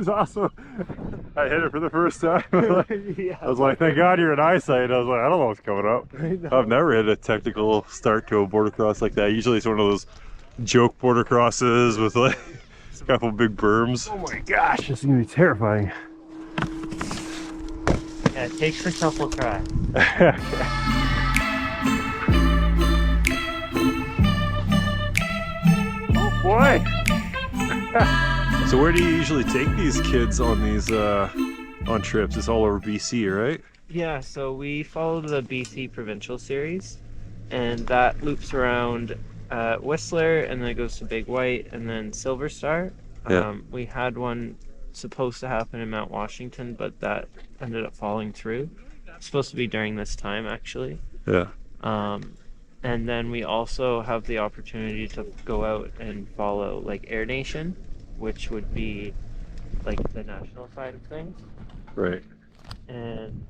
was awesome. I hit it for the first time. Yeah. I was like, thank God you're in eyesight. I was like, I don't know what's coming up. I know. I've never hit a technical start to a border cross like that. Usually it's one of those joke border crosses with like a couple big berms. Oh my gosh, this is gonna be terrifying. Yeah, it takes a couple tries. Oh boy. So where do you usually take these kids on these on trips? It's all over BC, right? Yeah, so we followed the BC Provincial Series, and that loops around Whistler, and then it goes to Big White, and then Silver Star. Yeah. We had one supposed to happen in Mount Washington, but that ended up falling through. It's supposed to be during this time, actually. Yeah. And then we also have the opportunity to go out and follow like Air Nation, which would be like the national side of things. Right. And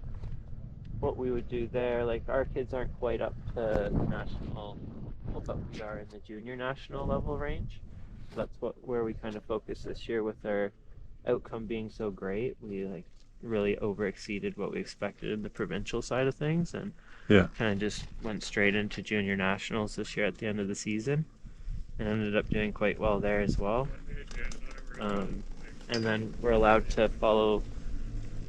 what we would do there, like our kids aren't quite up to national, but we are in the junior national level range. So that's where we kind of focus this year with our outcome being so great. We like really over exceeded what we expected in the provincial side of things, and Yeah. kind of just went straight into junior nationals this year at the end of the season, and ended up doing quite well there as well. And then we're allowed to follow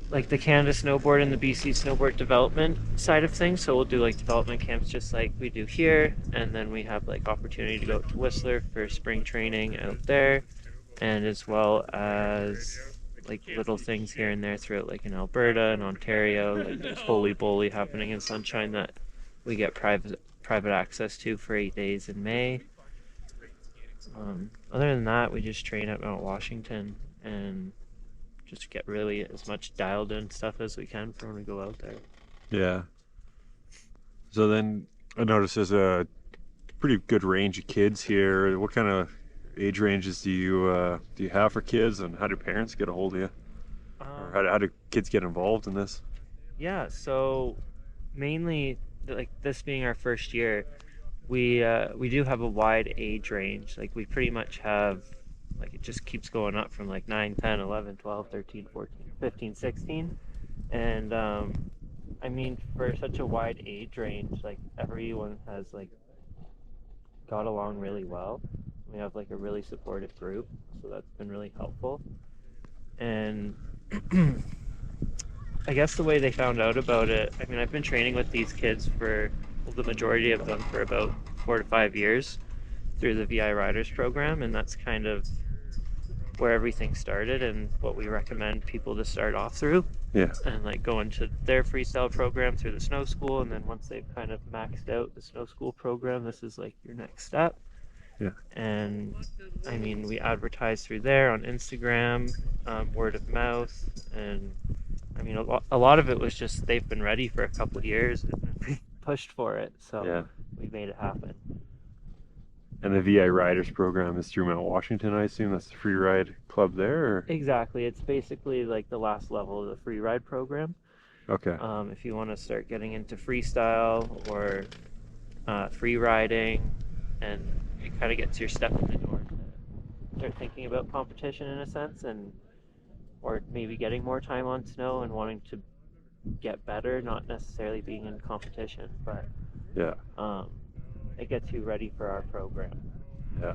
like the Canada Snowboard and the BC Snowboard development side of things. So we'll do like development camps just like we do here, and then we have like opportunity to go to Whistler for spring training out there, and as well as like little things here and there throughout like in Alberta and Ontario, like there's Holy Bowly happening in Sunshine that we get private access to for 8 days in May. Other than that, we just train at Mount Washington and just get really as much dialed in stuff as we can for when we go out there. Yeah. So then I noticed there's a pretty good range of kids here. What kind of age ranges do you have for kids, and how do parents get a hold of you? Or how do kids get involved in this? Yeah, so mainly like this being our first year, we do have a wide age range. Like we pretty much have like it just keeps going up from like 9, 10, 11, 12, 13, 14, 15, 16. And I mean for such a wide age range, like everyone has like got along really well. We have like a really supportive group, so that's been really helpful. And I guess the way they found out about it, I mean, I've been training with these kids for well, the majority of them for about 4 to 5 years through the VI Riders program, and that's kind of where everything started and what we recommend people to start off through. Yeah. And like go into their freestyle program through the snow school, and then once they've kind of maxed out the snow school program, this is like your next step. Yeah. And I mean, we advertise through there on Instagram, word of mouth, and I mean, a lot of it was just they've been ready for a couple of years and we pushed for it, so Yeah. we made it happen. And the VI Riders program is through Mount Washington, I assume. That's the free ride club there, or? Exactly, it's basically like the last level of the free ride program. Okay. If you want to start getting into freestyle or free riding, and it kind of gets your step in the door to start thinking about competition in a sense, and or maybe getting more time on snow and wanting to get better, not necessarily being in competition, but Yeah. it gets you ready for our program. Yeah.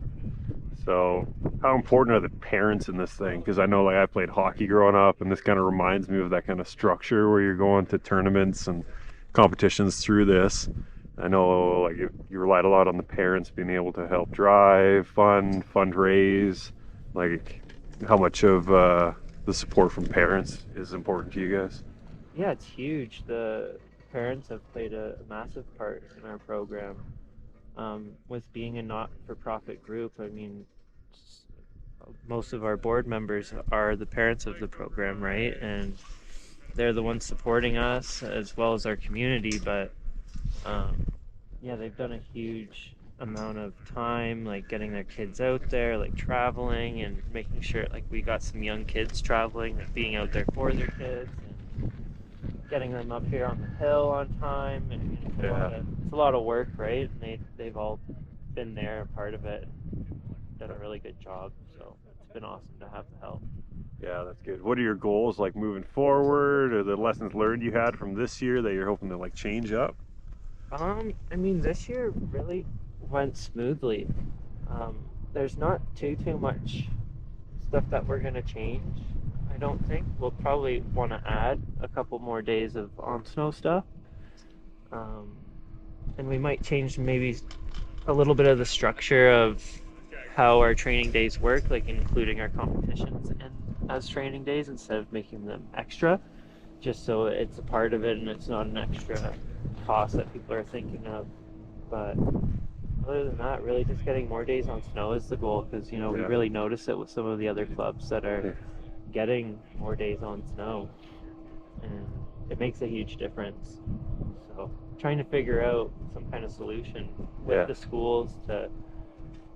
So, how important are the parents in this thing? Because I know, like, I played hockey growing up, and this kind of reminds me of that kind of structure where you're going to tournaments and competitions through this. I know, like, you relied a lot on the parents being able to help drive, fundraise. Like, how much of the support from parents is important to you guys? Yeah, it's huge. The parents have played a massive part in our program. With being a not-for-profit group, I mean, most of our board members are the parents of the program, right? And they're the ones supporting us as well as our community. But yeah, they've done a huge amount of time, like getting their kids out there, like traveling and making sure, like we got some young kids traveling, like being out there for their kids and getting them up here on the hill on time. And it's a lot of work, right? And they've all been there, a part of it, done a really good job. So it's been awesome to have the help. Yeah, that's good. What are your goals like moving forward, or the lessons learned you had from this year that you're hoping to like change up? I mean, this year really went smoothly. Um, there's not too much stuff that we're gonna change. I don't think we'll probably want to add a couple more days of on snow stuff, um, and we might change maybe a little bit of the structure of how our training days work, like including our competitions in as training days instead of making them extra, just so it's a part of it and it's not an extra cost that people are thinking of. But other than that, really just getting more days on snow is the goal because we Yeah. really notice it with some of the other clubs that are Yeah. getting more days on snow, and it makes a huge difference. So trying to figure out some kind of solution with Yeah. the schools to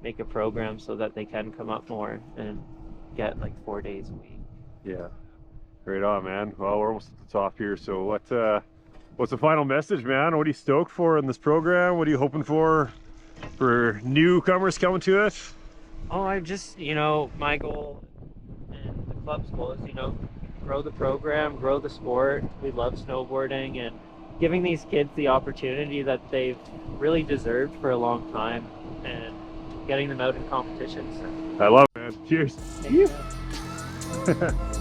make a program so that they can come up more and get like 4 days a week. Yeah. Right on, man. Well, we're almost at the top here. So what's the final message, man? What are you stoked for in this program? What are you hoping for newcomers coming to it? Oh, I just, my goal and the club's goal is, grow the program, grow the sport. We love snowboarding and giving these kids the opportunity that they've really deserved for a long time and getting them out in competitions. I love it, man. Cheers. Thank you.